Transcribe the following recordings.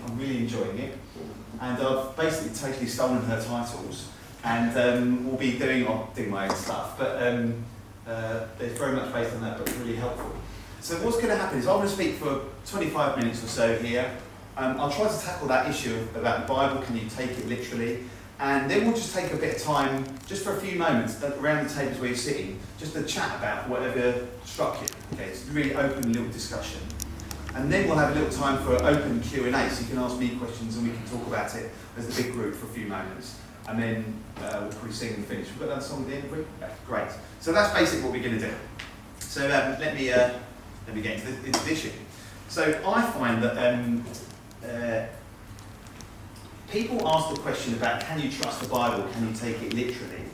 I'm really enjoying it. And I've basically totally stolen her titles, and we'll be doing my own stuff, but it's very much based on that, but it's really helpful. So what's going to happen is I'm going to speak for 25 minutes or so here. I'll try to tackle that issue about the Bible, can you take it literally? And then we'll just take a bit of time, just for a few moments, around the tables where you're sitting, just to chat about whatever struck you. Okay, it's a really open little discussion. And then we'll have a little time for open Q&A, so you can ask me questions and we can talk about it as a big group for a few moments. And then we'll probably sing and finish. We've got that song at the end, have we? Yeah, great. So that's basically what we're going to do. So let me get into the issue. So I find that people ask the question about can you trust the Bible, can you take it literally?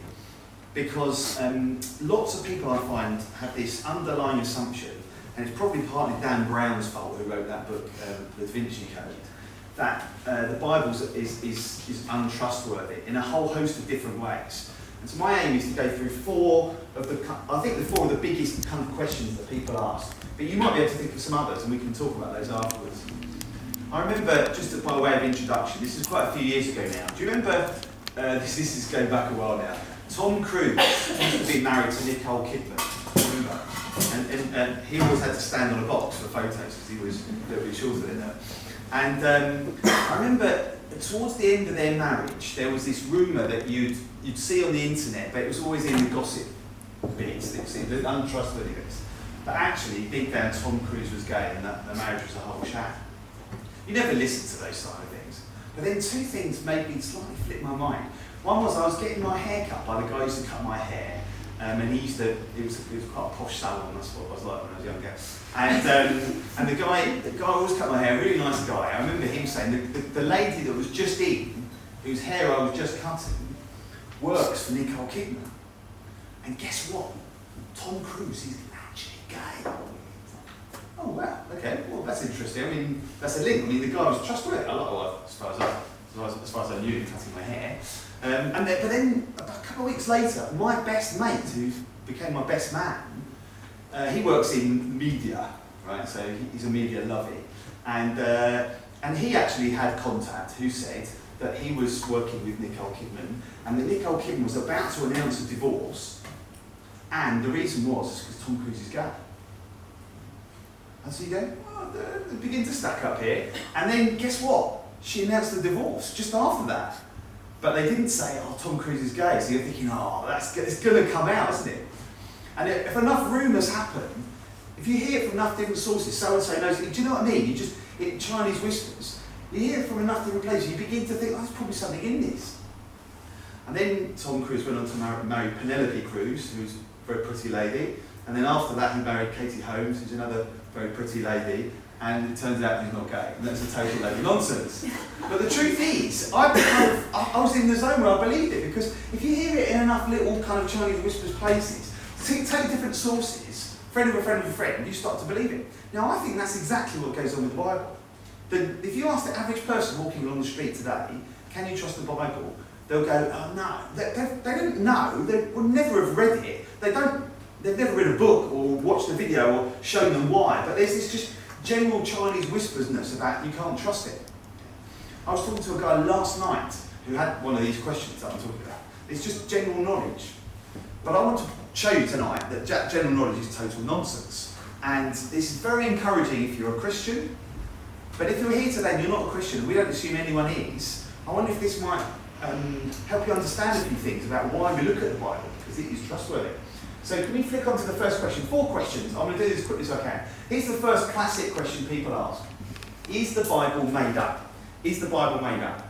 Because lots of people I find have this underlying assumption, and it's probably partly Dan Brown's fault, who wrote that book, The Da Vinci Code, that the Bible is untrustworthy in a whole host of different ways. And so my aim is to go through four of the biggest kind of questions that people ask. But you might be able to think of some others, and we can talk about those afterwards. I remember, just by way of introduction, this is quite a few years ago now. Do you remember, this is going back a while now, Tom Cruise used to be married to Nicole Kidman, remember? And he always had to stand on a box for photos because he was a little bit shorter than her. And I remember towards the end of their marriage, there was this rumour that you'd see on the internet, but it was always in the gossip bits, the untrustworthy bits. But actually, deep down, Tom Cruise was gay and that the marriage was a whole sham. You never listen to those side of things. But then two things made me slightly flip my mind. One was I was getting my hair cut by the guy who used to cut my hair. And it was quite a posh salon, that's what it was like when I was younger. And the guy who always cut my hair, a really nice guy, I remember him saying, the lady that was just in, whose hair I was just cutting, works for Nicole Kidman. And guess what? Tom Cruise is actually gay. Oh wow, okay, well that's interesting. I mean, that's a link. I mean, the guy was trustworthy, as far as I knew, cutting my hair. But then, a couple of weeks later, my best mate, who became my best man, he works in media, right? So he's a media lovey, and he actually had contact who said that he was working with Nicole Kidman, and that Nicole Kidman was about to announce a divorce, and the reason was because Tom Cruise is gay. And so you go, oh, they begin to stack up here, and then guess what? She announced the divorce just after that. But they didn't say, oh, Tom Cruise is gay. So you're thinking, oh, it's going to come out, isn't it? And if enough rumours happen, if you hear it from enough different sources, so-and-so knows, do you know what I mean? Chinese whispers, you hear it from enough different places, you begin to think, oh, there's probably something in this. And then Tom Cruise went on to marry Penelope Cruz, who's a very pretty lady. And then after that, he married Katie Holmes, who's another very pretty lady. And it turns out he's not gay, and that's a total load of nonsense. But the truth is, I was in the zone where I believed it, because if you hear it in enough little kind of Chinese whispers places, take different sources, friend of a friend of a friend, you start to believe it. Now I think that's exactly what goes on with the Bible. If you ask the average person walking along the street today, can you trust the Bible? They'll go, oh no, they don't know, they would never have read it, they've never read a book or watched a video or shown them why, but there's this just general Chinese whispersness about you can't trust it. I was talking to a guy last night who had one of these questions that I'm talking about. It's just general knowledge. But I want to show you tonight that general knowledge is total nonsense. And this is very encouraging if you're a Christian. But if you're here today and you're not a Christian, and we don't assume anyone is, I wonder if this might help you understand a few things about why we look at the Bible, because it is trustworthy. So can we flick on to the first question? 4 questions. I'm going to do this as quickly as I can. Here's the first classic question people ask. Is the Bible made up? Is the Bible made up?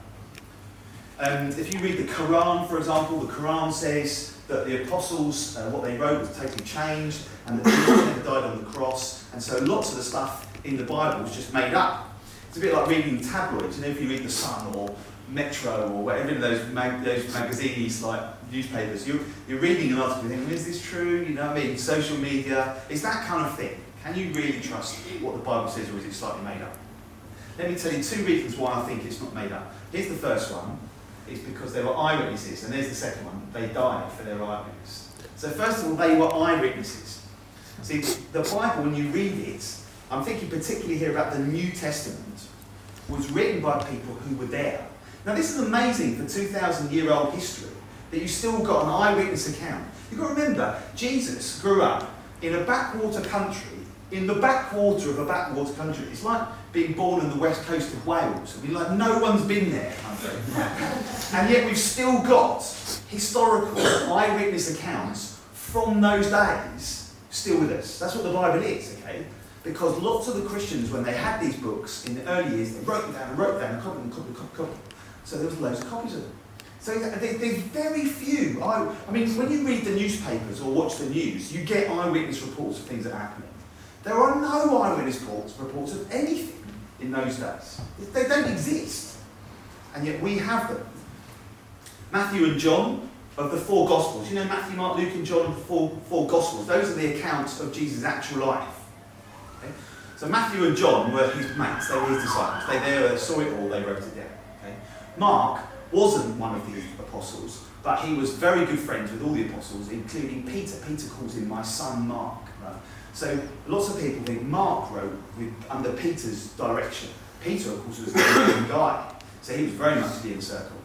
If you read the Quran, for example, the Quran says that the apostles, what they wrote was totally changed, and that Jesus never died on the cross, and so lots of the stuff in the Bible is just made up. It's a bit like reading tabloids. You know, if you read The Sun or Metro or whatever those magazines like newspapers, you're reading an article and thinking, is this true? You know what I mean? Social media, it's that kind of thing. Can you really trust what the Bible says, or is it slightly made up? Let me tell you 2 reasons why I think it's not made up. Here's the first one. It's because there were eyewitnesses, and there's the second one. They died for their eyewitness. So first of all, they were eyewitnesses. See, the Bible, when you read it, I'm thinking particularly here about the New Testament. was written by people who were there. Now this is amazing for 2,000-year-old history, that you still got an eyewitness account. You've got to remember, Jesus grew up in a backwater country, in the backwater of a backwater country. It's like being born on the west coast of Wales. I mean, like, no one's been there, and yet we've still got historical eyewitness accounts from those days still with us. That's what the Bible is, okay? Because lots of the Christians, when they had these books in the early years, they wrote them down and copy. So there was loads of copies of them. So there's very few. I mean, when you read the newspapers or watch the news, you get eyewitness reports of things that are happening. There are no eyewitness reports of anything in those days. They don't exist. And yet we have them. Matthew and John of the four Gospels. You know, Matthew, Mark, Luke and John, four Gospels. Those are the accounts of Jesus' actual life. Okay? So Matthew and John were his mates. They were his disciples. They saw it all. They wrote it down. Okay? Mark wasn't one of the apostles, but he was very good friends with all the apostles, including Peter. Peter calls him my son Mark. Right? So lots of people think Mark wrote under Peter's direction. Peter, of course, was the main guy, so he was very much the inner circle.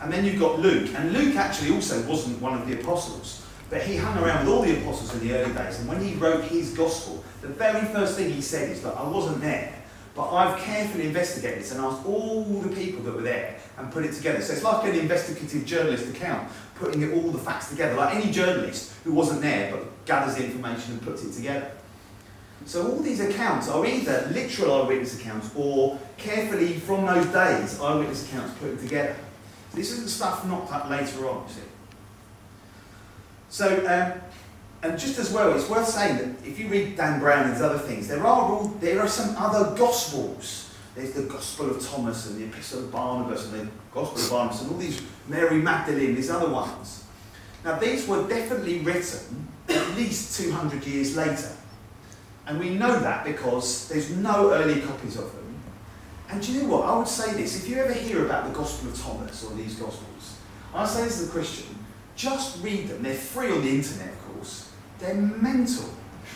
And then you've got Luke, and Luke actually also wasn't one of the apostles, but he hung around with all the apostles in the early days, and when he wrote his gospel, the very first thing he said is that I wasn't there, but I've carefully investigated this and asked all the people that were there and put it together. So it's like an investigative journalist account, putting all the facts together, like any journalist who wasn't there but gathers the information and puts it together. So all these accounts are either literal eyewitness accounts or carefully from those days eyewitness accounts put together. This isn't stuff knocked up later on, you see. So, and just as well, it's worth saying that if you read Dan Brown and his other things, there are some other Gospels. There's the Gospel of Thomas and the Epistle of Barnabas and the Gospel of Barnabas and all these, Mary Magdalene, these other ones. Now these were definitely written at least 200 years later. And we know that because there's no early copies of them. And do you know what? I would say this, if you ever hear about the Gospel of Thomas or these Gospels, I say this as a Christian, just read them. They're free on the internet, of course. They're mental.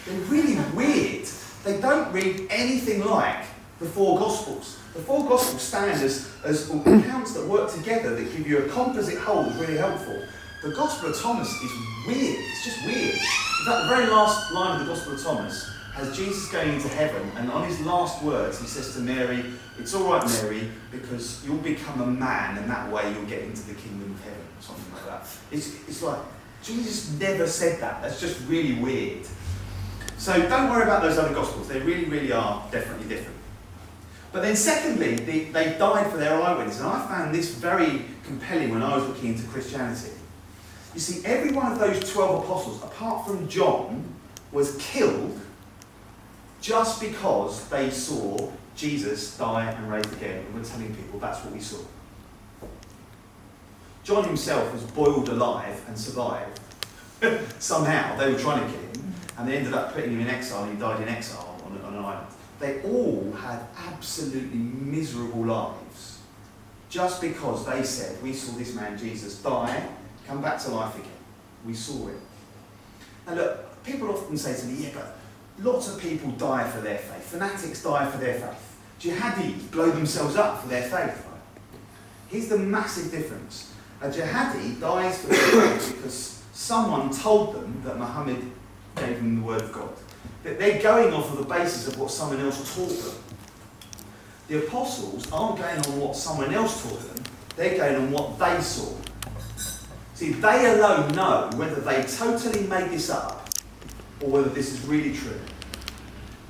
They're really weird. They don't read anything like the four Gospels. The four Gospels stand as accounts that work together, that give you a composite whole that's really helpful. The Gospel of Thomas is weird. It's just weird. In fact, the very last line of the Gospel of Thomas has Jesus going into heaven, and on his last words he says to Mary, it's all right, Mary, because you'll become a man, and that way you'll get into the kingdom of heaven, or something like that. It's like, Jesus never said that. That's just really weird. So don't worry about those other Gospels. They really, really are definitely different. But then secondly, they died for their eyewitness, and I found this very compelling when I was looking into Christianity. You see, every one of those 12 apostles, apart from John, was killed just because they saw Jesus die and raised again and were telling people that's what we saw. John himself was boiled alive and survived. Somehow, they were trying to kill him, and they ended up putting him in exile, and he died in exile on an island. They all had absolutely miserable lives, just because they said, we saw this man Jesus die, come back to life again. We saw it. Now look, people often say to me, yeah, but lots of people die for their faith. Fanatics die for their faith. Jihadis blow themselves up for their faith. Right? Here's the massive difference. A jihadi dies for their faith because someone told them that Muhammad gave them the word of God. That they're going off of the basis of what someone else taught them. The apostles aren't going on what someone else taught them, they're going on what they saw. See, they alone know whether they totally made this up or whether this is really true.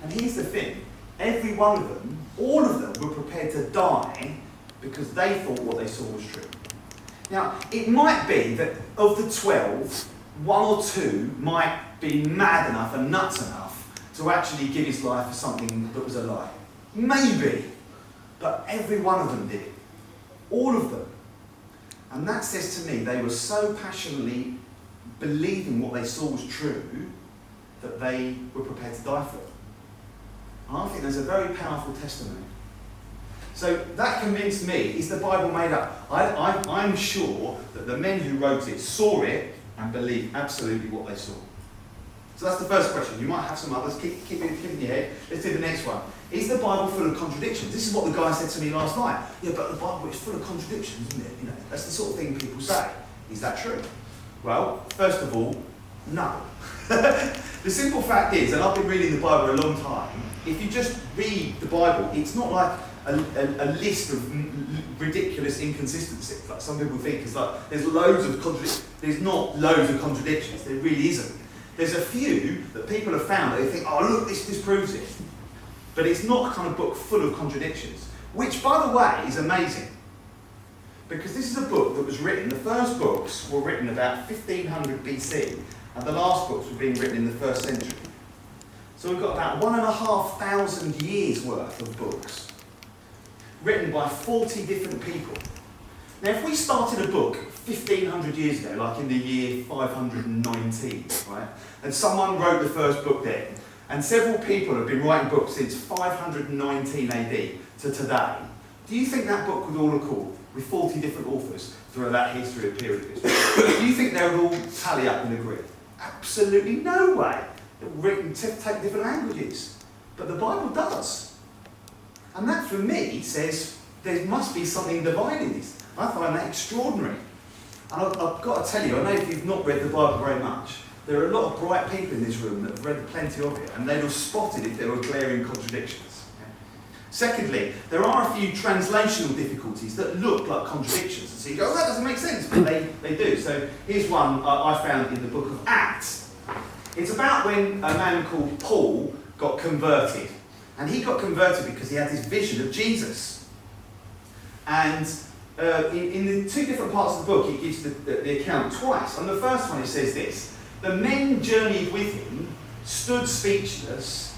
And here's the thing, every one of them, all of them were prepared to die because they thought what they saw was true. Now, it might be that of the 12, one or two might be mad enough and nuts enough to actually give his life for something that was a lie. Maybe. But every one of them did. All of them. And that says to me they were so passionately believing what they saw was true that they were prepared to die for it. And I think that's a very powerful testimony. So that convinced me, is the Bible made up? I'm sure that the men who wrote it saw it and believed absolutely what they saw. So that's the first question. You might have some others. Keep it in your head. Let's do the next one. Is the Bible full of contradictions? This is what the guy said to me last night. Yeah, but the Bible is full of contradictions, isn't it? You know, that's the sort of thing people say. Is that true? Well, first of all, no. The simple fact is, and I've been reading the Bible a long time, if you just read the Bible, it's not like a list of ridiculous inconsistencies. Like some people think it's like there's loads of contradictions. There's not loads of contradictions. There really isn't. There's a few that people have found that they think, oh look, this disproves it. But it's not a kind of book full of contradictions, which by the way is amazing. Because this is a book that was written, the first books were written about 1500 BC, and the last books were being written in the 1st century. So we've got about 1,500 years worth of books, written by 40 different people. Now if we started a book 1,500 years ago, like in the year 519, right, and someone wrote the first book then, and several people have been writing books since 519 AD to today, do you think that book would all accord with 40 different authors through that history of period history? Do you think they would all tally up and agree? Absolutely no way. They're written to take different languages. But the Bible does. And that for me says there must be something divine in this. I find that extraordinary. And I've got to tell you, I know if you've not read the Bible very much, there are a lot of bright people in this room that have read plenty of it, and they'd have spotted if there were glaring contradictions. Secondly, there are a few translational difficulties that look like contradictions. And so you go, oh, that doesn't make sense, but they do. So here's one I found in the book of Acts. It's about when a man called Paul got converted. And he got converted because he had this vision of Jesus. And in the two different parts of the book, he gives the account twice. On the first one, it says this: the men journeyed with him, stood speechless,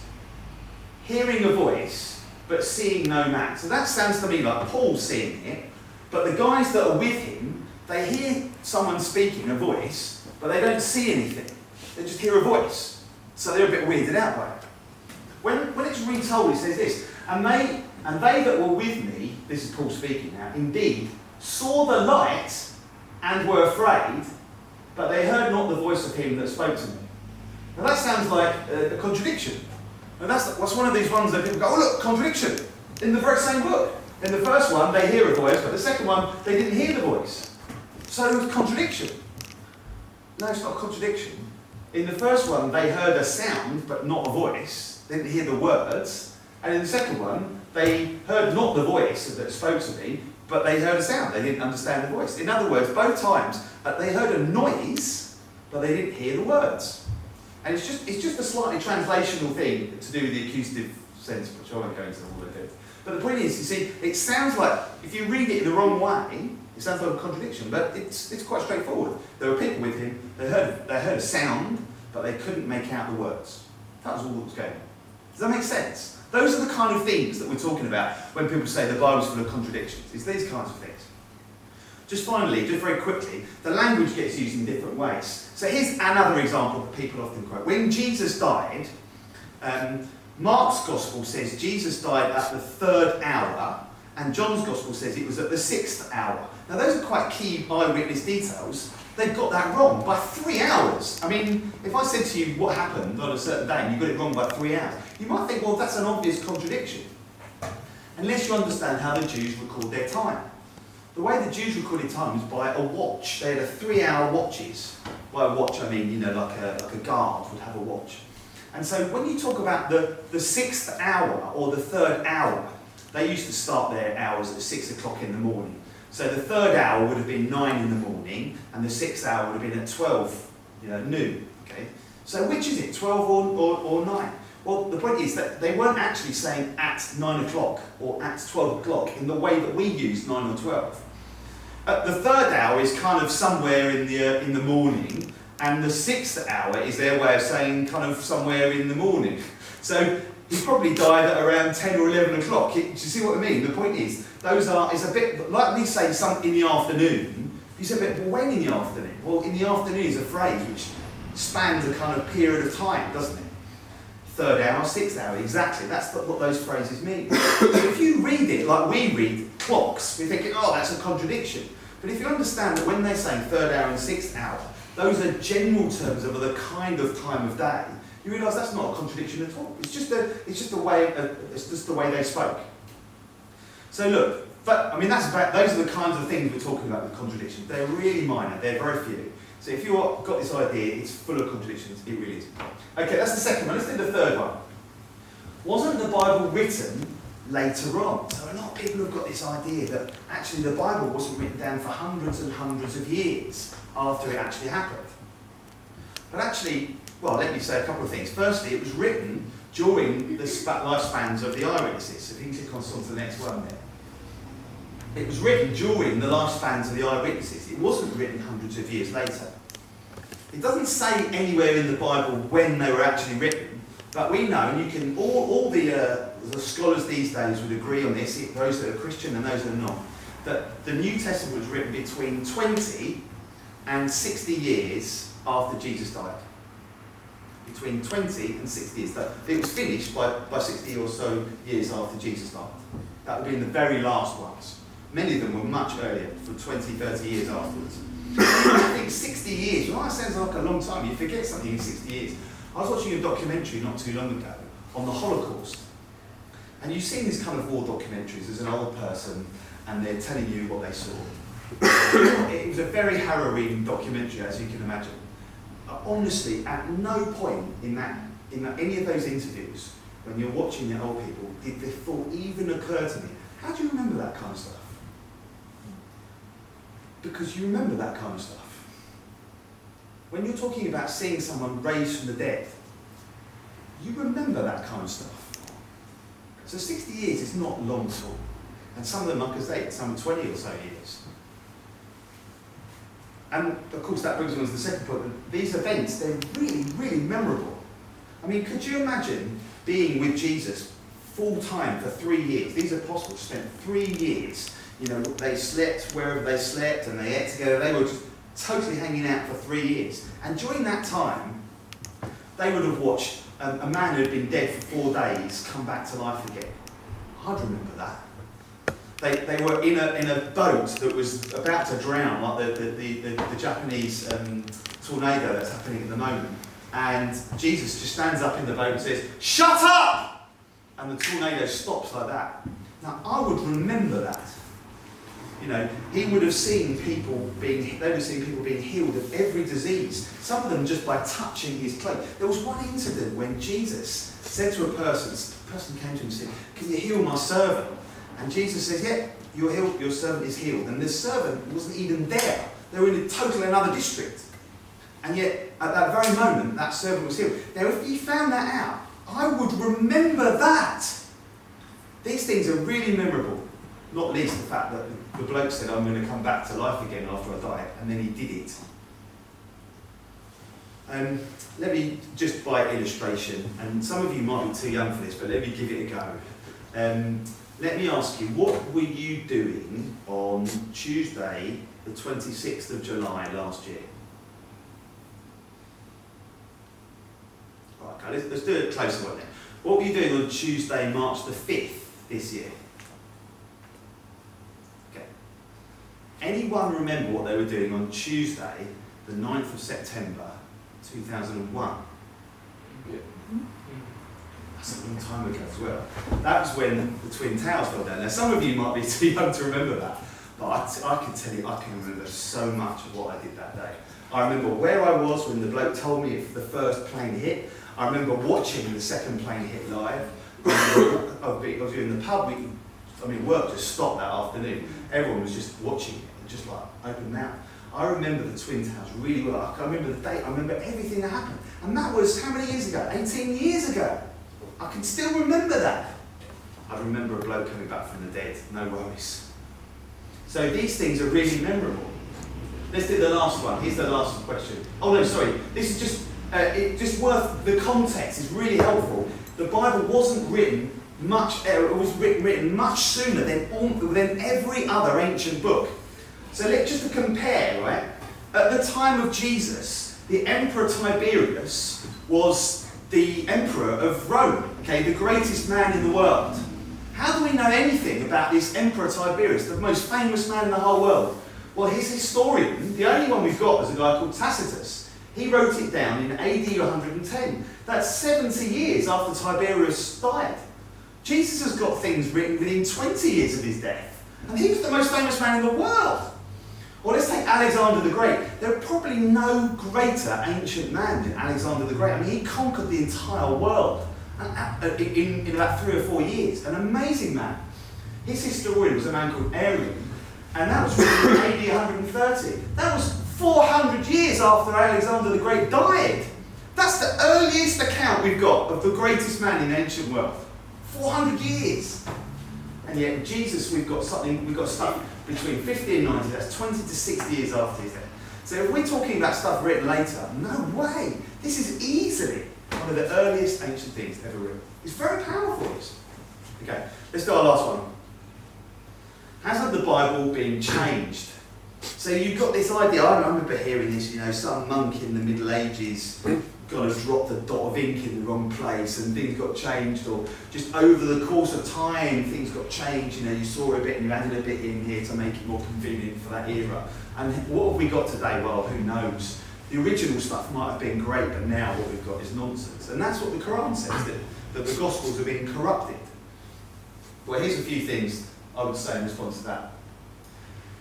hearing a voice, but seeing no man. So that sounds to me like Paul seeing it, but the guys that are with him, they hear someone speaking, a voice, but they don't see anything. They just hear a voice. So they're a bit weirded out by it. When it's retold, it says this: and they that were with me, this is Paul speaking now, indeed, saw the light and were afraid, but they heard not the voice of him that spoke to me. Now that sounds like a contradiction. And that's one of these ones that people go, oh look, contradiction, in the very same book. In the first one, they hear a voice, but the second one, they didn't hear the voice. So it was contradiction. No, it's not a contradiction. In the first one, they heard a sound, but not a voice. They didn't hear the words. And in the second one, they heard not the voice that spoke to me, but they heard a sound. They didn't understand the voice. In other words, both times, they heard a noise, but they didn't hear the words. And it's just a slightly translational thing to do with the accusative sense, which I won't go into all of it. But the point is, you see, it sounds like, if you read it the wrong way, it sounds like a contradiction, but it's quite straightforward. There were people with him, they heard a sound, but they couldn't make out the words. That was all that was going on. Does that make sense? Those are the kind of things that we're talking about when people say the Bible's full of contradictions. It's these kinds of things. Just finally, just very quickly, the language gets used in different ways. So here's another example that people often quote. When Jesus died, Mark's Gospel says Jesus died at the 3rd hour, and John's Gospel says it was at the 6th hour. Now those are quite key eyewitness details. They've got that wrong by 3 hours. I mean, if I said to you what happened on a certain day and you got it wrong by 3 hours, you might think, well, that's an obvious contradiction. Unless you understand how the Jews record their time. The way the Jews recorded time was by a watch. They had 3-hour watches. By a watch, I mean, like a guard would have a watch. And so when you talk about the 6th hour or the 3rd hour, they used to start their hours at 6 o'clock in the morning. So the 3rd hour would have been 9 in the morning, and the 6th hour would have been at 12, noon. Okay. So which is it, 12 or 9? Well, the point is that they weren't actually saying at 9 o'clock or at 12 o'clock in the way that we use 9 or 12. The 3rd hour is kind of somewhere in the morning, and the 6th hour is their way of saying kind of somewhere in the morning. So he probably died at around 10 or 11 o'clock. Do you see what I mean? The point is, it's a bit, like we say in the afternoon, you say, but when in the afternoon? Well, in the afternoon is a phrase which spans a kind of period of time, doesn't it? 3rd hour, 6th hour, exactly. That's what those phrases mean. So if you read it like we read clocks, we're thinking, oh, that's a contradiction. But if you understand that when they're saying 3rd hour and 6th hour, those are general terms of the kind of time of day, You realise that's not a contradiction at all. It's just the way they spoke. So look, those are the kinds of things we're talking about with contradictions. They're really minor. They're very few. So if you've got this idea, it's full of contradictions. It really is. Okay, that's the second one. Let's do the third one. Wasn't the Bible written later on? So a lot of people have got this idea that actually the Bible wasn't written down for hundreds and hundreds of years after it actually happened. But actually, well, let me say a couple of things. Firstly, it was written during the lifespans of the eyewitnesses. If you can click on to the next one there. It was written during the lifespans of the eyewitnesses. It wasn't written hundreds of years later. It doesn't say anywhere in the Bible when they were actually written, but we know, and you can, all the scholars these days would agree on this, those that are Christian and those that are not, that the New Testament was written between 20 and 60 years after Jesus died. Between 20 and 60 years. It was finished by 60 or so years after Jesus died. That would be in the very last ones. Many of them were much earlier, for 20, 30 years afterwards. I think 60 years, well, that sounds like a long time. You forget something in 60 years. I was watching a documentary not too long ago on the Holocaust. And you've seen these kind of war documentaries. There's an old person and they're telling you what they saw. It was a very harrowing documentary, as you can imagine. Honestly, at no point in any of those interviews, when you're watching the old people, did the thought even occur to me, how do you remember that kind of stuff? Because you remember that kind of stuff. When you're talking about seeing someone raised from the dead, you remember that kind of stuff. So 60 years is not long at all. And some of them, like I say, some 20 or so years. And of course that brings us on to the second point. These events, they're really, really memorable. I mean, could you imagine being with Jesus full time for 3 years? These apostles spent 3 years. You know, they slept wherever they slept and they ate together. They were just totally hanging out for 3 years. And during that time, they would have watched a man who had been dead for 4 days come back to life again. I'd remember that. They were in a boat that was about to drown, like the Japanese tornado that's happening at the moment. And Jesus just stands up in the boat and says, "Shut up!" And the tornado stops like that. Now, I would remember that. You know, they would have seen people being healed of every disease. Some of them just by touching his cloak. There was one incident when Jesus said to a person came to him and said, "Can you heal my servant?" And Jesus says, "Yeah, you're healed, your servant is healed." And the servant wasn't even there. They were in a totally another district. And yet, at that very moment, that servant was healed. Now, if you found that out, I would remember that. These things are really memorable. Not least the fact that the bloke said, "I'm going to come back to life again after I die," and then he did it. Let me, just by illustration, and some of you might be too young for this, but let me give it a go. Let me ask you, what were you doing on Tuesday, the 26th of July last year? Right, okay, let's do a closer one then. What were you doing on Tuesday, March the 5th this year? Okay. Anyone remember what they were doing on Tuesday, the 9th of September, 2001? Yeah. That's a long time ago as well. That was when the Twin Towers fell down. Now, some of you might be too young to remember that, but I can tell you, I can remember so much of what I did that day. I remember where I was when the bloke told me if the first plane hit. I remember watching the second plane hit live. I was in the pub. Work just stopped that afternoon. Everyone was just watching it, just like open mouth. I remember the Twin Towers really well. I remember the date. I remember everything that happened. And that was how many years ago? 18 years ago. I can still remember that. I remember a bloke coming back from the dead, no worries. So these things are really memorable. Let's do the last one. Here's the last question. Oh no, sorry. This is just worth, the context is really helpful. The Bible wasn't written it was written much sooner than every other ancient book. So just to compare, right? At the time of Jesus, the Emperor Tiberius was the emperor of Rome, okay, the greatest man in the world. How do we know anything about this Emperor Tiberius, the most famous man in the whole world? Well, his historian, the only one we've got, is a guy called Tacitus. He wrote it down in AD 110. That's 70 years after Tiberius died. Jesus has got things written within 20 years of his death. And he was the most famous man in the world. Well, let's take Alexander the Great. There are probably no greater ancient man than Alexander the Great. I mean, he conquered the entire world in about 3 or 4 years. An amazing man. His historian was a man called Arrian, and that was written in AD 130. That was 400 years after Alexander the Great died. That's the earliest account we've got of the greatest man in the ancient world. 400 years. And yet in Jesus we've got stuff between 50 and 90, that's 20 to 60 years after his death. So if we're talking about stuff written later, no way. This is easily one of the earliest ancient things ever written. It's very powerful, this. Okay, let's do our last one. Hasn't the Bible been changed? So you've got this idea, I remember hearing this, some monk in the Middle Ages got to drop the dot of ink in the wrong place and things got changed, or just over the course of time things got changed, you saw a bit and you added a bit in here to make it more convenient for that era. And what have we got today? Well, who knows? The original stuff might have been great, but now what we've got is nonsense. And that's what the Quran says, that the Gospels have been corrupted. Well, here's a few things I would say in response to that.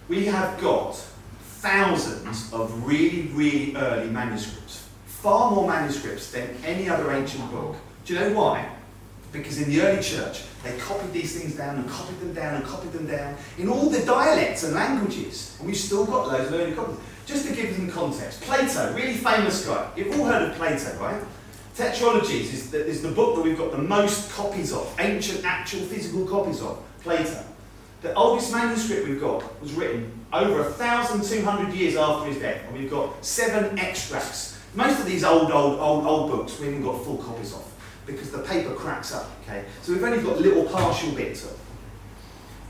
We have got thousands of really, really early manuscripts. Far more manuscripts than any other ancient book. Do you know why? Because in the early church, they copied these things down and copied them down and copied them down in all the dialects and languages. And we've still got loads of early copies. Just to give you some context, Plato, really famous guy. You've all heard of Plato, right? Tetralogies is the book that we've got the most copies of, ancient, actual, physical copies of, Plato. The oldest manuscript we've got was written over 1,200 years after his death, and we've got 7 extracts. Most of these old books we haven't got full copies of, because the paper cracks up, okay? So we've only got little partial bits of.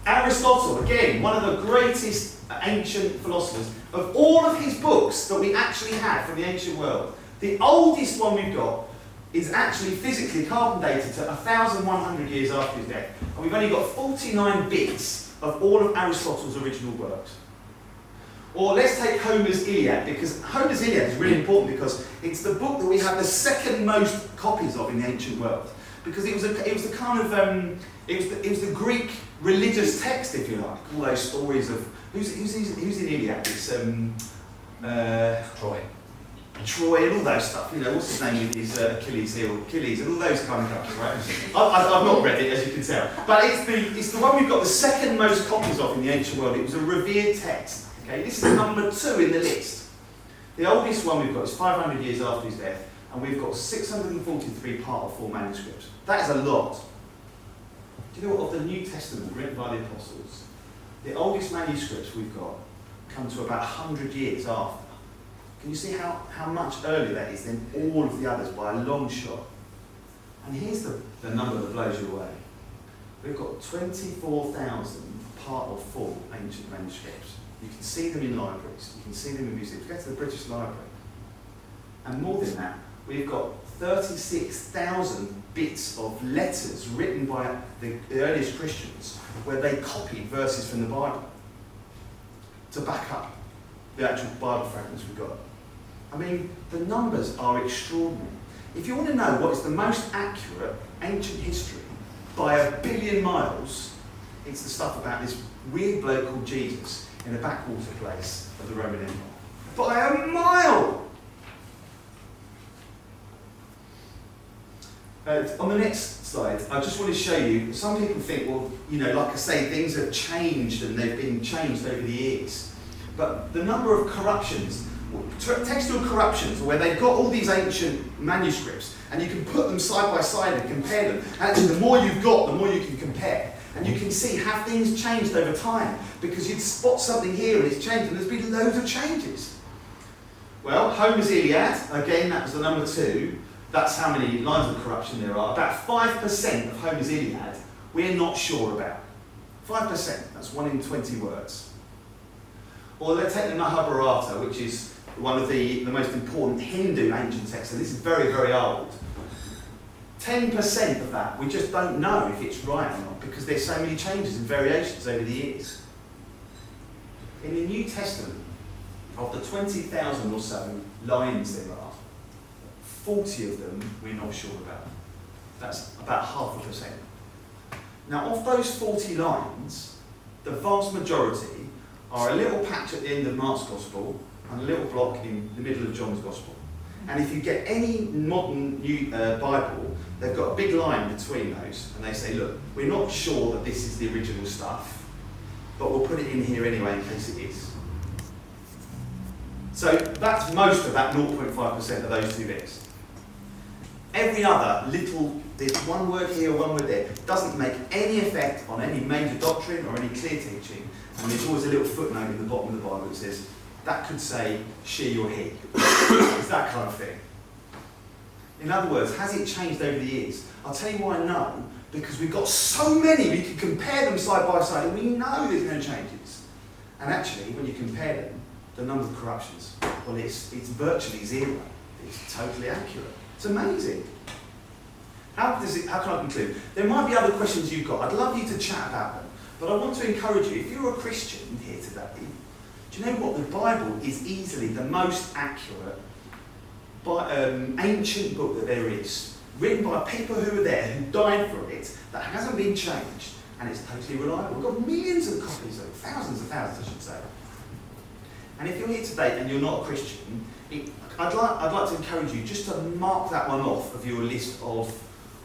Aristotle, again, one of the greatest ancient philosophers, of all of his books that we actually have from the ancient world, the oldest one we've got is actually physically carbon dated to 1,100 years after his death. And we've only got 49 bits of all of Aristotle's original works. Or let's take Homer's Iliad, because Homer's Iliad is really important because it's the book that we have the second most copies of in the ancient world. Because it was the Greek religious text, if you like. All those stories of who's in Iliad? It's Troy and all those stuff. What's his name with his Achilles and all those kind of stuff, right? I've not read it, as you can tell, but it's the one we've got the second most copies of in the ancient world. It was a revered text. Okay, this is number 2 in the list. The oldest one we've got is 500 years after his death, and we've got 643 part of 4 manuscripts. That is a lot. Do you know what, of the New Testament written by the apostles, the oldest manuscripts we've got come to about 100 years after. Can you see how much earlier that is than all of the others by a long shot? And here's the number that blows you away. We've got 24,000 part of 4 ancient manuscripts. You can see them in libraries, you can see them in museums. Go to the British Library. And more than that, we've got 36,000 bits of letters written by the earliest Christians where they copied verses from the Bible to back up the actual Bible fragments we've got. I mean, the numbers are extraordinary. If you want to know what is the most accurate ancient history by 1 billion miles, it's the stuff about this weird bloke called Jesus in a backwater place of the Roman Empire. By a mile! On the next slide, I just want to show you, some people think, well, like I say, things have changed and they've been changed over the years. But the number of corruptions, textual corruptions, where they've got all these ancient manuscripts and you can put them side by side and compare them. Actually, the more you've got, the more you can compare. And you can see have things changed over time, because you'd spot something here and it's changed, and there's been loads of changes. Well, Homer's Iliad, again, that was the number 2. That's how many lines of corruption there are. About 5% of Homer's Iliad we're not sure about. 5%, that's 1 in 20 words. Or let's take the Mahabharata, which is one of the most important Hindu ancient texts, and this is very, very old. 10% of that, we just don't know if it's right or not, because there's so many changes and variations over the years. In the New Testament, of the 20,000 or so lines there are, 40 of them we're not sure about. That's about 0.5%. Now, of those 40 lines, the vast majority are a little patch at the end of Mark's Gospel and a little block in the middle of John's Gospel. And if you get any modern new Bible, they've got a big line between those, and they say, look, we're not sure that this is the original stuff, but we'll put it in here anyway in case it is. So that's most of that 0.5% of those two bits. Every other little, there's one word here, one word there, doesn't make any effect on any major doctrine or any clear teaching, and there's always a little footnote in the bottom of the Bible that says, that could say she or he. It's that kind of thing. In other words, has it changed over the years? I'll tell you why I know, because we've got so many, we can compare them side by side, and we know there's no changes. And actually, when you compare them, the number of corruptions, well, it's virtually zero. It's totally accurate. It's amazing. How can I conclude? There might be other questions you've got. I'd love you to chat about them. But I want to encourage you, if you're a Christian here today, do you know what? The Bible is easily the most accurate ancient book that there is, written by people who were there, who died for it, that hasn't been changed, and it's totally reliable. We've got millions of copies of it, thousands of thousands, I should say. And if you're here today and you're not a Christian, I'd like to encourage you just to mark that one off of your list of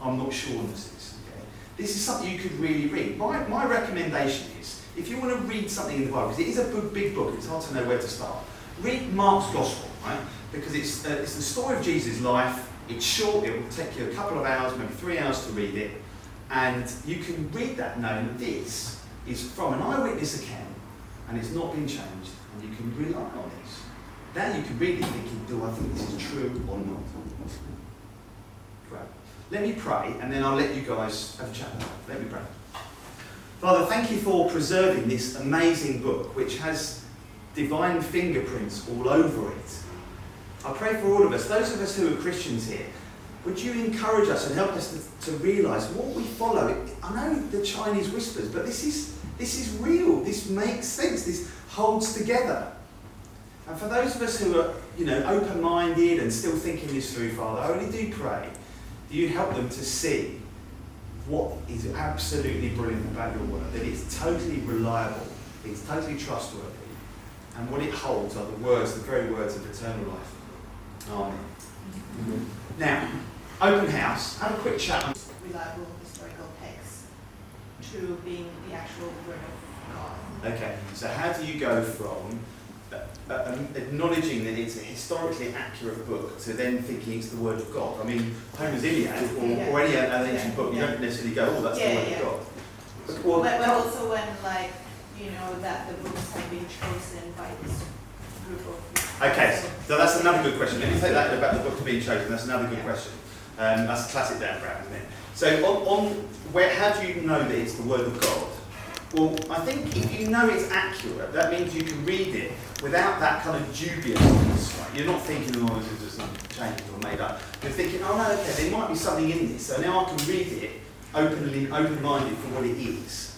I'm not surenesses. Okay? This is something you could really read. My recommendation is, if you want to read something in the Bible, because it is a big book, it's hard to know where to start, read Mark's Gospel, right? Because it's the story of Jesus' life. It's short, it will take you a couple of hours, maybe 3 hours to read it, and you can read that knowing that this is from an eyewitness account, and it's not been changed, and you can rely on this. Now you can read it thinking, do I think this is true or not? Great. Let me pray, and then I'll let you guys have a chat about it. Let me pray. Father, thank you for preserving this amazing book, which has divine fingerprints all over it. I pray for all of us, those of us who are Christians here, would you encourage us and help us to realise what we follow? I know the Chinese whispers, but this is real. This makes sense. This holds together. And for those of us who are, open-minded and still thinking this through, Father, I really do pray that you help them to see what is absolutely brilliant about your word, that it's totally reliable, it's totally trustworthy, and what it holds are the very words of eternal life. Amen. Mm-hmm. Now, open house, have a quick chat. Reliable historical text to being the actual word of God. Okay, so how do you go from acknowledging that it's a historically accurate book to then thinking it's the word of God? I mean, Homer's Iliad or any other ancient book, you don't necessarily go, oh, that's the word of God. Well, but also when, that the books have been chosen by this group of people. Okay, so that's another good question. Let me take that about the book being chosen. That's another good question. That's a classic Dan Brown, isn't it? So how do you know that it's the word of God? Well, I think if you know it's accurate, that means you can read it without that kind of dubiousness. Right? You're not thinking, oh, this is just changed or made up. You're thinking, oh no, okay, there might be something in this. So now I can read it open-minded for what it is.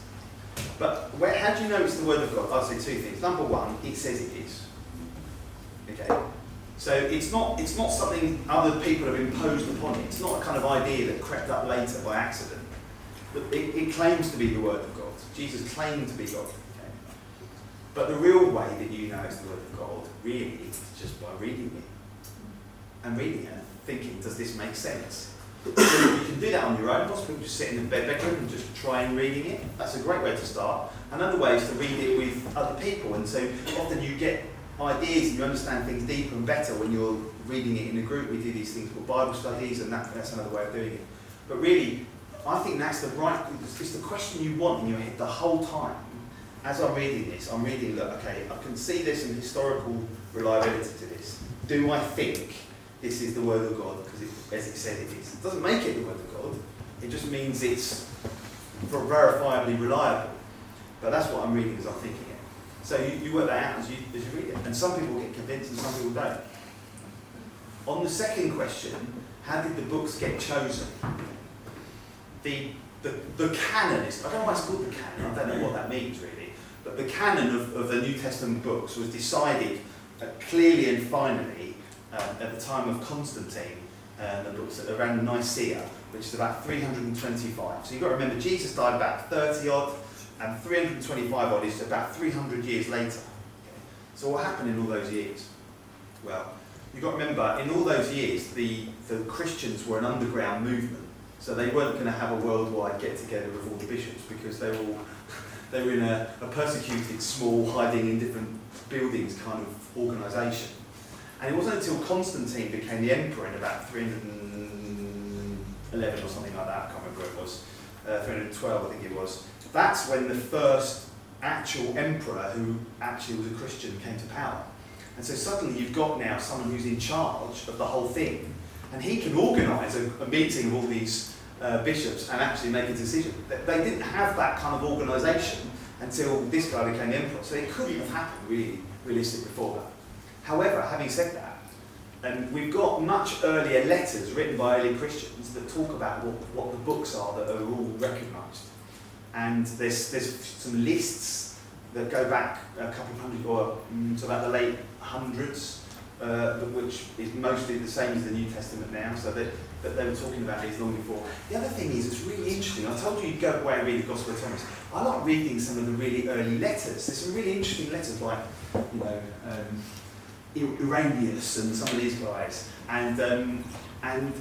But how do you know it's the word of God? I'll say two things. Number one, it says it is. Okay? So it's not something other people have imposed upon it. It's not a kind of idea that crept up later by accident. But it claims to be the word of God. Jesus claimed to be God. Okay? But the real way that you know it's the word of God, really, is just by reading it. And reading it and thinking, does this make sense? You can do that on your own. Lots of people just sit in the bedroom and just try and reading it. That's a great way to start. Another way is to read it with other people. And so often you get ideas and you understand things deeper and better when you're reading it in a group. We do these things called Bible studies, and that's another way of doing it. But really, I think that's it's the question you want in your head the whole time. As I'm reading this, I'm reading that, okay, I can see there's some historical reliability to this. Do I think this is the word of God as it said it is? It doesn't make it the word of God. It just means it's verifiably reliable. But that's what I'm reading as I'm thinking it. So you work that out as you read it. And some people get convinced and some people don't. On the second question, how did the books get chosen? The canon is, I don't know why it's called the canon, I don't know what that means really, but the canon of the New Testament books was decided clearly and finally, at the time of Constantine, the books around Nicaea, which is about 325. So you've got to remember, Jesus died about 30 odd, and 325 odd is about 300 years later. Okay. So what happened in all those years? Well, you've got to remember, in all those years, the Christians were an underground movement. So they weren't going to have a worldwide get-together with all the bishops, because they were in a persecuted, small, hiding in different buildings kind of organisation. And it wasn't until Constantine became the emperor in about 311 or something like that, I can't remember what it was, 312 I think it was. That's when the first actual emperor who actually was a Christian came to power. And so suddenly you've got now someone who's in charge of the whole thing, and he can organise a meeting of all these bishops and actually make a decision. They didn't have that kind of organisation until this guy became the emperor, so it couldn't have happened really realistic before that. However, having said that, we've got much earlier letters written by early Christians that talk about what the books are that are all recognised. And there's some lists that go back a couple of hundred, or to about the late hundreds, which is mostly the same as the New Testament now, so that they were talking about these long before. The other thing is, it's really interesting. I told you you'd go away and read the Gospel of Thomas. I like reading some of the really early letters. There's some really interesting letters, like, Irenaeus and some of these guys, and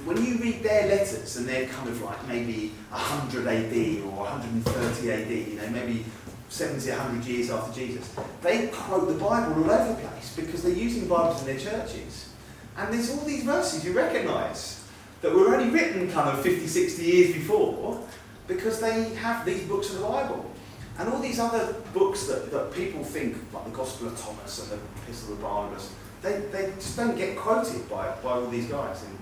when you read their letters, and they're kind of like maybe 100 AD or 130 AD, maybe 70, 100 years after Jesus, they quote the Bible all over the place because they're using Bibles in their churches. And there's all these verses you recognise that were only written kind of 50, 60 years before, because they have these books of the Bible. And all these other books that people think, like the Gospel of Thomas and the Epistle of Barnabas, they just don't get quoted by all these guys. And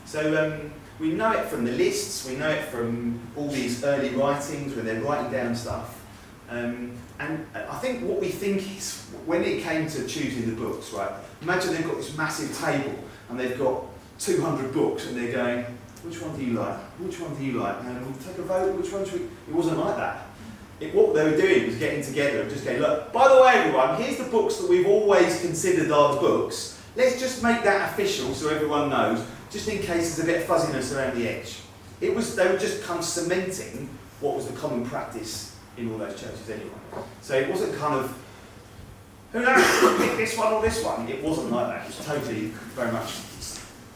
so we know it from the lists, we know it from all these early writings where they're writing down stuff. And I think what we think is, when it came to choosing the books, right, imagine they've got this massive table and they've got 200 books and they're going, which one do you like? Which one do you like? And we'll take a vote, which one should we? It wasn't like that. What they were doing was getting together and just going, look, by the way everyone, here's the books that we've always considered are the books. Let's just make that official so everyone knows, just in case there's a bit of fuzziness around the edge. They were just kind of cementing what was the common practice in all those churches anyway. So it wasn't kind of, who knows, pick this one or this one. It wasn't like that. It was totally very much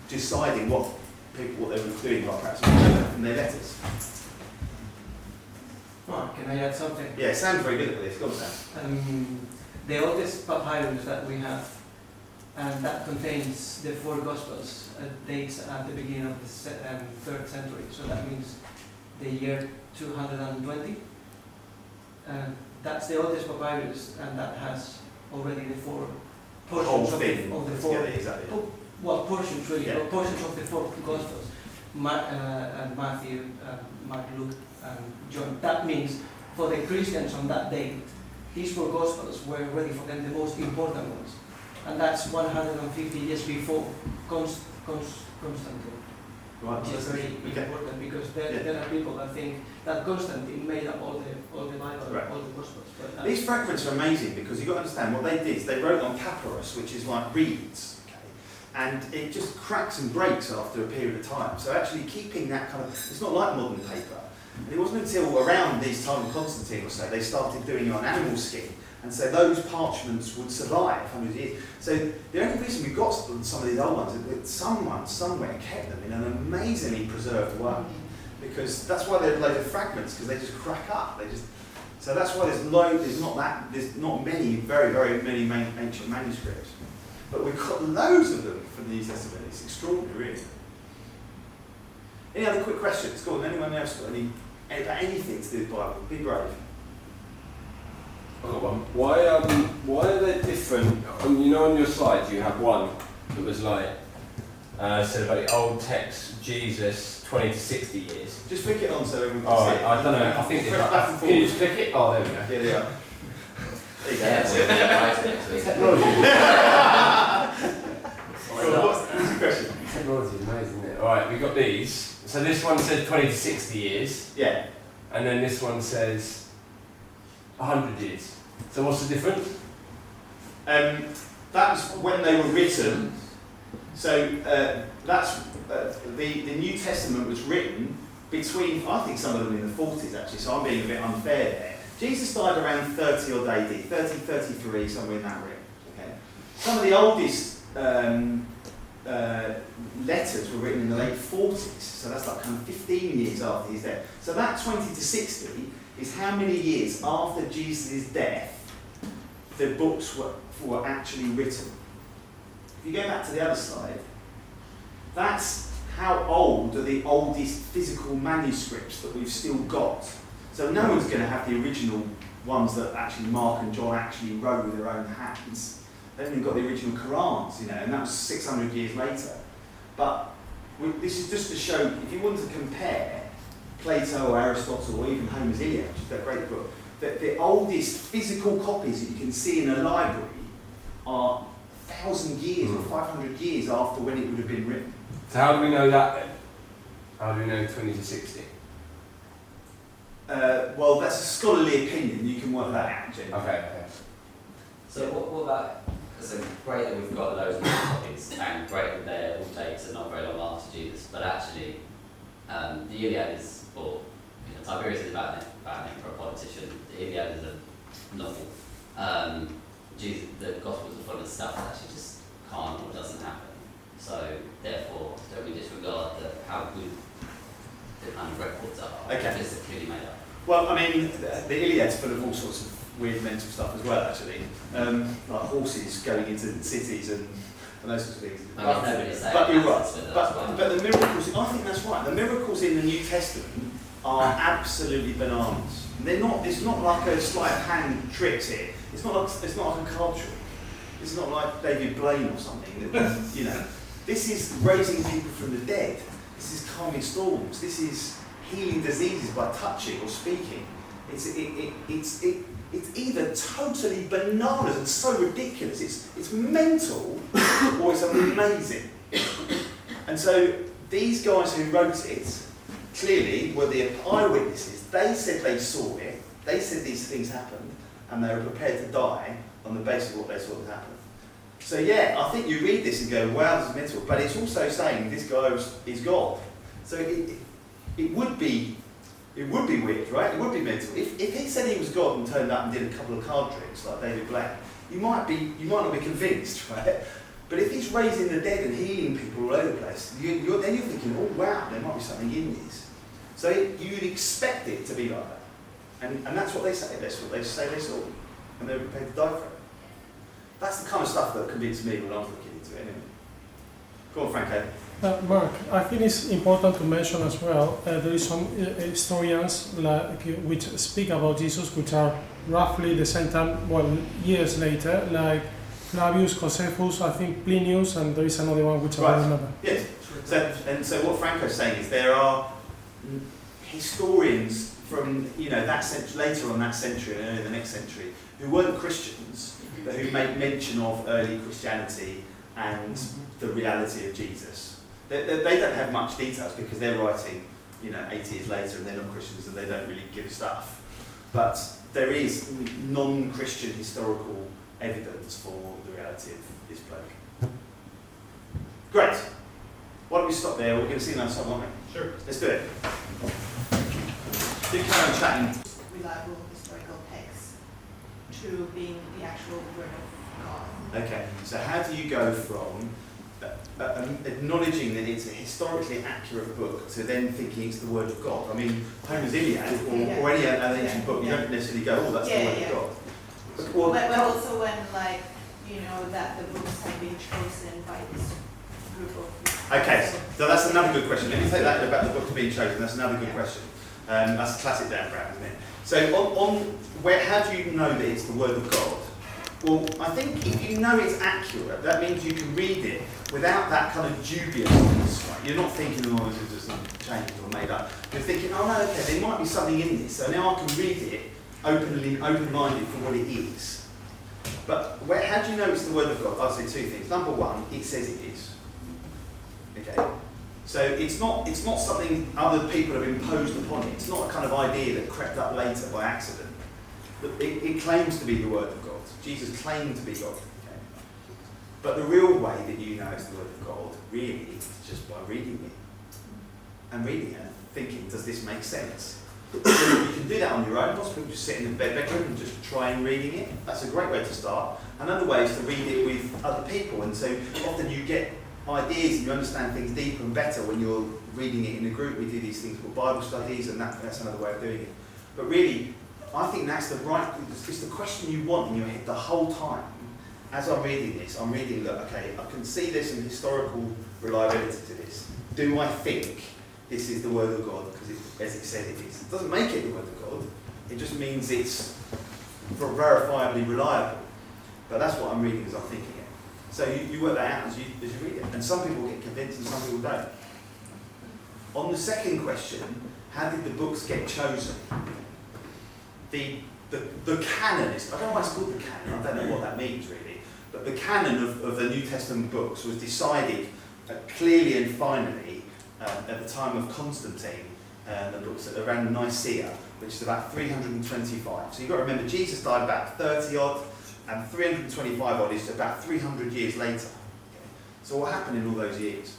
deciding what they were doing by practice from their letters. Oh, can I add something? Yeah, Sam's very good at this. Go on, Sam. The oldest papyrus that we have, and that contains the 4 Gospels, dates at the beginning of the 3rd century. So that means the year 220. That's the oldest papyrus, and that has already the 4 portions of the 4. Exactly. Well, portions really, Yeah. portions of the 4 Gospels. And Matthew, Mark, Luke, and John. That means for the Christians on that day, these 4 Gospels were already for them the most important ones. And that's 150 years before Constantine. Right. Which is very important, because there are people that think that Constantine made up all the Bible, Right. all the Gospels. But These fragments are amazing because you've got to understand what they did is they wrote on papyrus, which is like reeds. And it just cracks and breaks after a period of time. So actually keeping that kind of, it's not like modern paper. And it wasn't until around this time of Constantine or so, they started doing it on animal skin. And so those parchments would survive hundreds of years. So the only reason we've got some of these old ones is that someone somewhere kept them in an amazingly preserved way. Because that's why there are loads of fragments, because they just crack up. So that's why there's not many, very, very many ancient manuscripts. But we've got loads of them from the New Testament. It's extraordinary, really. Any other quick questions? Go on, anyone else got about anything to do with the Bible? Be brave. I've got one. Why are they different? On your slides you have one that was like, said about the old text, Jesus, 20 to 60 years. Just flick it on so everyone can see Alright, it. I don't know, I think Press back and can you forward. just click it? Oh, there we go. Yeah, they are. There you go. Yeah, That's it. Technology. What's the question? Technology is amazing, isn't it? Alright, we've got these. So this one says 20 to 60 years, Yeah. and then this one says 100 years. So what's the difference? that was when they were written. So that's the New Testament was written between, I think some of them in the 40s actually, so I'm being a bit unfair there. Jesus died around 30 odd AD, 30, 33, somewhere in that range. Okay? Some of the oldest letters were written in the late 40s, so that's like kind of 15 years after his death. So that 20 to 60 is how many years after Jesus' death the books were actually written. If you go back to the other slide, that's how old are the oldest physical manuscripts that we've still got. So no one's going to have the original ones that actually Mark and John actually wrote with their own hands. They've only got the original Qurans, and that was 600 years later. But this is just to show, if you want to compare Plato or Aristotle or even Homer's Iliad, which is a great book, that the oldest physical copies that you can see in a library are 1,000 years or 500 years after when it would have been written. So how do we know that then? How do we know 20 to 60? Well, that's a scholarly opinion. You can work that out, Jim. Okay. So what about, so great that we've got loads of copies, and great that they're all dates and not very long after Jesus, but actually the Iliad is, or Tiberius is about an emperor, a politician. The Iliad is a novel. Jesus, the Gospels are full of stuff that actually just can't or doesn't happen. So therefore, don't we disregard how good the kind of records are? Okay. Because they're clearly made up. Well, I mean, the Iliad's full of all sorts of weird mental stuff as well, actually. Like horses going into cities and those sorts of things. I mean, nobody's saying But you're that, right. so that's why. But the miracles, I think that's right. The miracles in the New Testament are absolutely bananas. They're not. It's not like a sleight of hand tricks here. It's not like a card trick. It's not like David Blaine or something. That, this is raising people from the dead. This is calming storms. This is healing diseases by touching or speaking. It's either totally bananas and so ridiculous. It's mental, or it's amazing. And so these guys who wrote it clearly were the eyewitnesses. They said they saw it. They said these things happened, and they were prepared to die on the basis of what they saw happen. So yeah, I think you read this and go, wow, this is mental. But it's also saying this guy is God. So it would be weird, right? It would be mental. If he said he was God and turned up and did a couple of card tricks like David Blaine, you might not be convinced, right? But if he's raising the dead and healing people all over the place, then you're thinking, oh wow, there might be something in this. So you'd expect it to be like that. And that's what they say. That's what they say they saw. And they were prepared to die for it. That's the kind of stuff that convinced me when I was looking into it anyway. Go on, Franco. Mark, I think it's important to mention as well, there is some historians which speak about Jesus, which are roughly the same time, years later, like Flavius, Josephus, I think Plinius, and there is another one which I don't remember. Yes. So what Franco's saying is there are historians from that century, later on that century and early the next century, who weren't Christians, but who make mention of early Christianity and the reality of Jesus. They don't have much details because they're writing, 80 years later, and they're not Christians and they don't really give stuff. But there is non-Christian historical evidence for the reality of this bloke. Great. Why don't we stop there? We're going to see another song, aren't we? Sure. Let's do it. Do carry on chatting. Reliable historical texts to being the actual word of God. Okay, so how do you go from acknowledging that it's a historically accurate book to then thinking it's the word of God? I mean, Homer's Iliad or any other ancient book, you don't necessarily go, oh, that's the word of God. But also when, that the books have been chosen by this group of... Okay, so that's another good question. Let me take that about the book being chosen. That's another good question. That's a classic Dan Brown, isn't it? So how do you know that it's the word of God? Well, I think if you know it's accurate, that means you can read it without that kind of dubiousness. Right? You're not thinking, oh, this is just changed or made up. You're thinking, oh no, okay, there might be something in this. So now I can read it open-minded for what it is. But how do you know it's the word of God? I'll say two things. Number one, it says it is. Okay. So it's not something other people have imposed upon it. It's not a kind of idea that crept up later by accident. But it claims to be the word of God. Jesus claimed to be God. Okay. But the real way that you know it's the Word of God, really, is just by reading it. And reading it and thinking, does this make sense? So you can do that on your own. Lots of people just sit in the bedroom and just try and reading it. That's a great way to start. Another way is to read it with other people. And so often you get ideas and you understand things deeper and better when you're reading it in a group. We do these things called Bible studies, and that's another way of doing it. But really, I think that's it's the question you want in your head the whole time. As I'm reading this, I'm reading, look, okay, I can see there's some historical reliability to this. Do I think this is the Word of God as it said it is? It doesn't make it the Word of God. It just means it's verifiably reliable. But that's what I'm reading as I'm thinking it. So you work that out as you read it. And some people get convinced and some people don't. On the second question, how did the books get chosen? The canon is, I don't know why it's called the canon, I don't know what that means really, but the canon of the New Testament books was decided clearly and finally at the time of Constantine, the books around Nicaea, which is about 325. So you've got to remember, Jesus died about 30 odd, and 325 odd is about 300 years later. Okay. So what happened in all those years?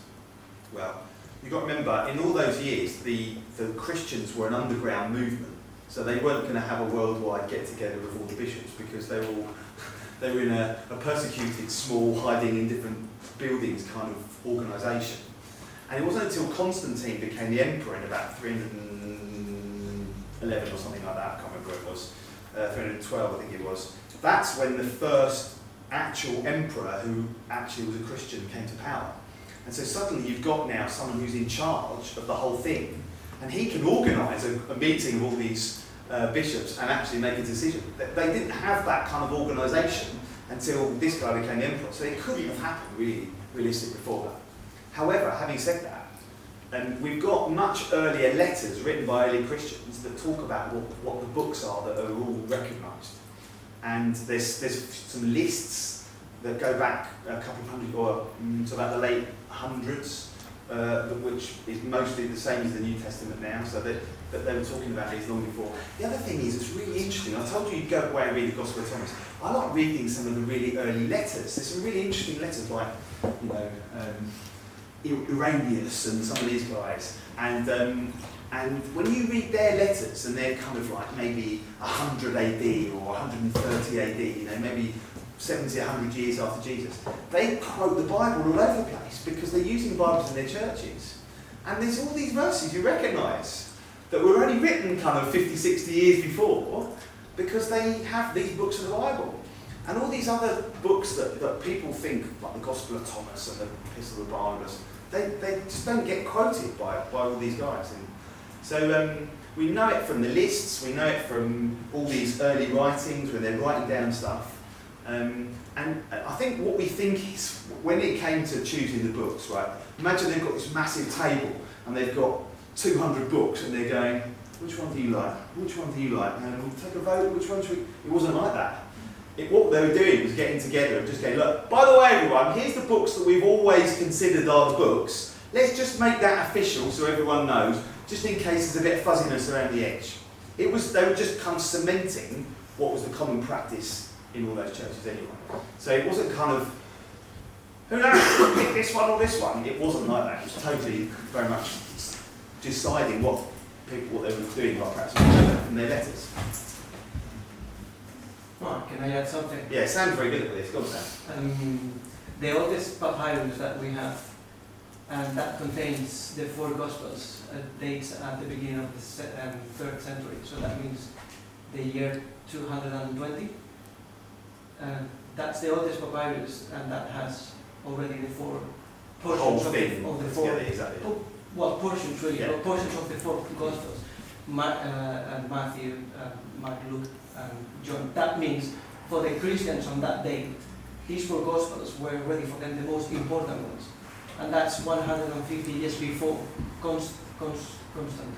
Well, you've got to remember, in all those years, the Christians were an underground movement. So they weren't going to have a worldwide get-together of all the bishops because they were in a persecuted, small, hiding in different buildings kind of organisation. And it wasn't until Constantine became the emperor in about 311 or something like that, I can't remember what it was, 312 I think it was. That's when the first actual emperor who actually was a Christian came to power. And so suddenly you've got now someone who's in charge of the whole thing. And he can organise a meeting of all these bishops and actually make a decision. They didn't have that kind of organisation until this guy became the emperor. So it couldn't have happened really realistic before that. However, having said that, we've got much earlier letters written by early Christians that talk about what the books are that are all recognised. And there's some lists that go back a couple of hundred, or to about the late hundreds, which is mostly the same as the New Testament now, so that they were talking about these long before. The other thing is, it's really interesting. I told you you'd go away and read the Gospel of Thomas. I like reading some of the really early letters. There's some really interesting letters like, Irenaeus and some of these guys. And when you read their letters, and they're kind of like maybe 100 AD or 130 AD, maybe 70, 100 years after Jesus, they quote the Bible all over the place because they're using Bibles in their churches. And there's all these verses you recognise that were only written kind of 50, 60 years before because they have these books of the Bible. And all these other books that people think, like the Gospel of Thomas and the Epistle of Barnabas, they just don't get quoted by all these guys. And so we know it from the lists, we know it from all these early writings where they're writing down stuff. And I think what we think is, when it came to choosing the books, right, imagine they've got this massive table and they've got 200 books and they're going, which one do you like? Which one do you like? And we'll take a vote, which one should we? It wasn't like that. What they were doing was getting together and just going, look, by the way everyone, here's the books that we've always considered are the books. Let's just make that official so everyone knows, just in case there's a bit of fuzziness around the edge. They were just kind of cementing what was the common practice in all those churches anyway. So it wasn't kind of, who knows, pick this one or this one. It wasn't like that. It was totally very much deciding what they were doing by practice from their letters. Right, can I add something? Yeah, Sam's very good at this. Go on, Sam. The oldest papyrus that we have, and that contains the 4 Gospels, dates at the beginning of the 3rd century. So that means the year 220. That's the oldest papyrus, and that has already the 4 portions of the 4. Yeah, exactly. Well, portions really, Yeah. but portions of the 4 Gospels. And Matthew, Mark, Luke, and John. That means for the Christians on that day, these 4 Gospels were already for them the most important ones. And that's 150 years before Constantine.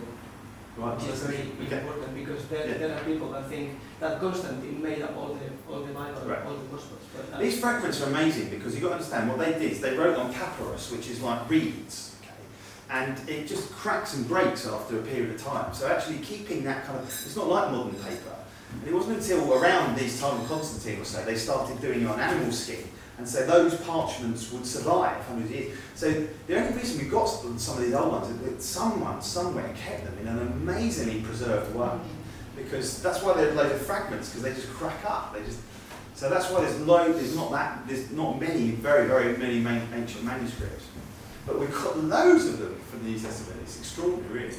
Right, Which is very important because there are people that think that Constantine made up all the Bible, Right. all the Gospels. But These fragments are amazing because you've got to understand what they did is they wrote on papyrus, which is like reeds, okay? And it just cracks and breaks after a period of time. So actually keeping that kind of, it's not like modern paper. And it wasn't until around this time of Constantine or so they started doing it on animal skin, and so those parchments would survive hundreds of years. So the only reason we got some of these old ones is that someone somewhere kept them in an amazingly preserved way, because that's why they're loads of fragments, because they just crack up. So that's why there's not many, very many ancient manuscripts. But we've got loads of them from the New Testament. It's extraordinary, really.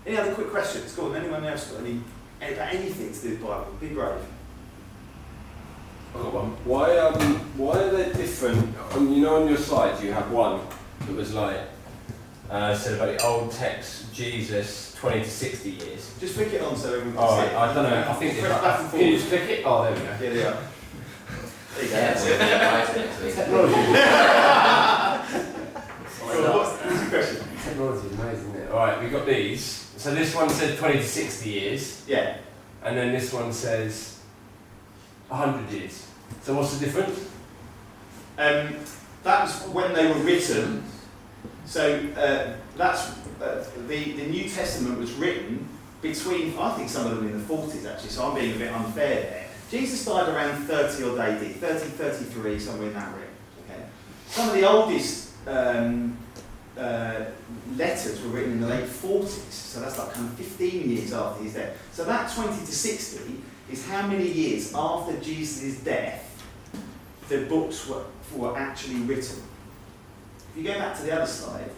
Any other quick questions? Go on, anyone else got about anything to do with the Bible? Be brave. I've got one. Why are they different? You know, on your slides you have one that was like, said about the old text, Jesus, 20 to 60 years. Just flick it on so everyone can Alright, see it. I don't know, I think Press it's back and can you forward. just click it? Oh, there we go. Yeah, they are. There you go. Yeah, That's so it. Technology. What's your question? Technology is amazing, isn't it? Alright, we've got these. So this one says 20 to 60 years, Yeah. and then this one says 100 years. So what's the difference? That was when they were written. So that's the New Testament was written between, I think some of them in the 40s actually, so I'm being a bit unfair there. Jesus died around 30 odd AD, 30, 33, somewhere in that range. Okay. Some of the oldest letters were written in the late 40s, so that's like kind of 15 years after his death. So that 20 to 60 is how many years after Jesus' death the books were actually written. If you go back to the other slide,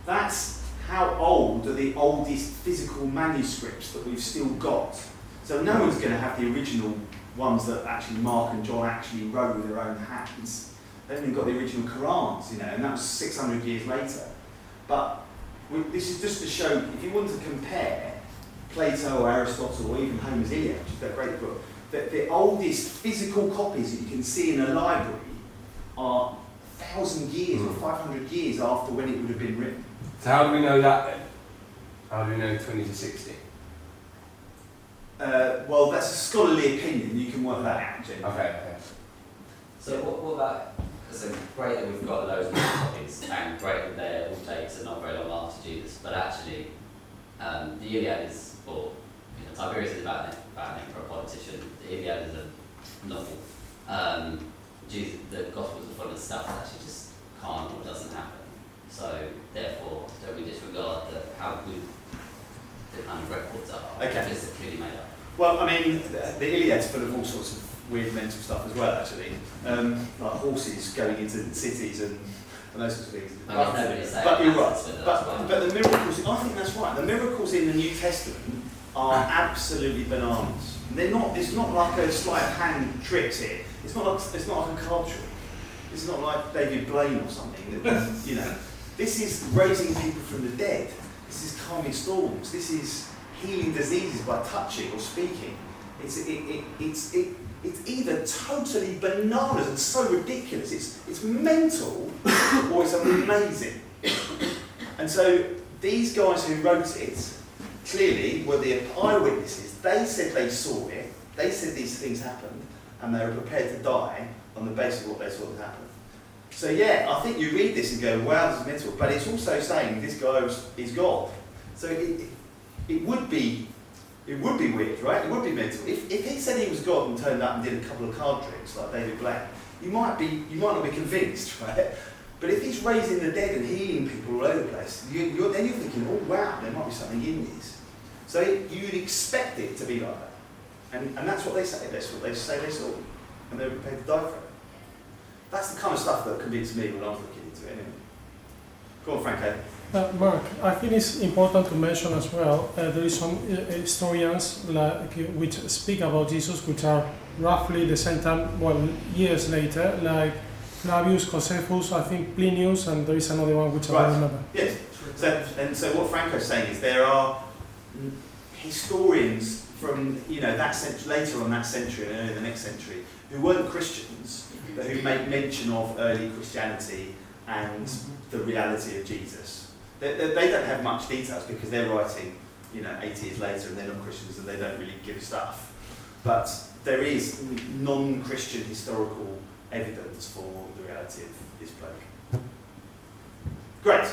that's how old are the oldest physical manuscripts that we've still got. So no one's going to have the original ones that actually Mark and John actually wrote with their own hands. They've even got the original Qurans, and that was 600 years later. But this is just to show, if you want to compare Plato or Aristotle or even Homer's Iliad, which is that great book, that the oldest physical copies that you can see in a library are 1,000 years or 500 years after when it would have been written. So how do we know that then? How do we know 20 to 60? Well, that's a scholarly opinion. You can work that out, Jim. Okay. So what about, so great that we've got loads of copies, and great that they're all dates and not very long after Jesus, but actually the Iliad is, or Tiberius is about an emperor, a politician. The Iliad is a novel. Jesus, the Gospels are full of stuff that actually just can't or doesn't happen. So therefore, don't we disregard how good the kind of records are? Okay. Because they're clearly made up. Well, I mean, the Iliad's full of all sorts of weird mental stuff as well, actually. Like horses going into cities and those sorts of things. But you're right. But the miracles, I think that's right. The miracles in the New Testament are absolutely bananas. They're not. It's not like a sleight of hand tricks here. It's not like a card trick. It's not like David Blaine or something. That, this is raising people from the dead. This is calming storms. This is healing diseases by touching or speaking. It's either totally bananas and so ridiculous. It's mental, or it's amazing. And so these guys who wrote it clearly were the eyewitnesses. They said they saw it. They said these things happened, and they were prepared to die on the basis of what they saw happen. So yeah, I think you read this and go, wow, this is mental. But it's also saying this guy is God. So it would be weird, right? It would be mental. If he said he was God and turned up and did a couple of card tricks like David Blaine, you might not be convinced, right? But if he's raising the dead and healing people all over the place, then you're thinking, oh wow, there might be something in this. So you'd expect it to be like that. And that's what they say. That's what they say they saw. And they were prepared to die for it. That's the kind of stuff that convinced me when I was looking into it anyway. Go on, Franco. Mark, I think it's important to mention as well, there is some historians which speak about Jesus, which are roughly the same time, years later, like Flavius, Josephus, I think Plinius, and there is another one which I don't remember. Yes. So what Franco's saying is there are historians from that century, later on that century and early the next century, who weren't Christians, but who make mention of early Christianity and the reality of Jesus. They don't have much details because they're writing 80 years later and they're not Christians and they don't really give stuff. But there is non-Christian historical evidence for the reality of this plague. Great.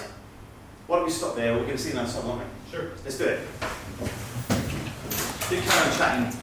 Why don't we stop there? We're going to see another song, aren't we? Sure. Let's do it. Do carry on chatting.